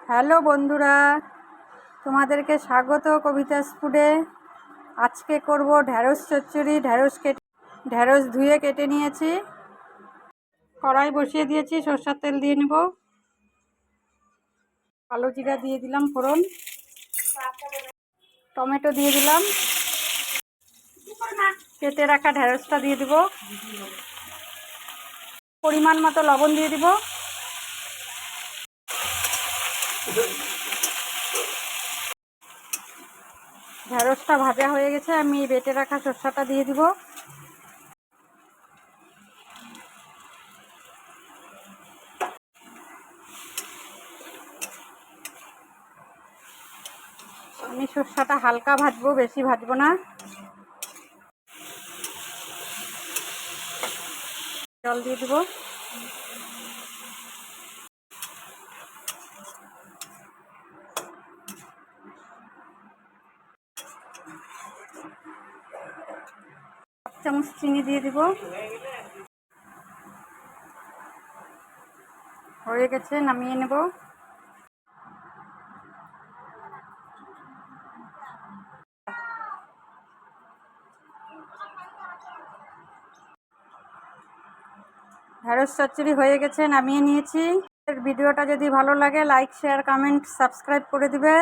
Hello বন্ধুরা, তোমাদেরকে স্বাগত কবিতাস ফুডে। আজকে করব ঢ্যাঁড়স চচ্চড়ি। ঢ্যাঁড়স ধুয়ে কেটে নিয়েছি, কড়াই বসিয়ে দিয়েছি, সরষের তেল দিয়ে নেব। কালো জিরা দিয়ে দিলাম ফোড়ন, টমেটো দিয়ে দিলাম, কেটে রাখা ঢ্যাঁড়সটা দিয়ে দিব, পরিমাণ মতো লবণ দিয়ে দিব। ঢ্যাঁড়সটা ভাজা হয়ে গেছে, আমি বেটে রাখা সরষাটা দিয়ে দিব। আমি সরষাটা হালকা ভাজবো, বেশি ভাজবো না। জল দিয়ে দিব। এক চামচ চিনি দিয়ে দিব। হয়ে গেছে, নামিয়ে নেব। ঢ্যাঁড়স চচ্চড়ি হয়ে গেছে, নামিয়ে নিয়েছি। ভিডিওটা যদি ভালো লাগে লাইক, শেয়ার, কমেন্ট, সাবস্ক্রাইব করে দিবে।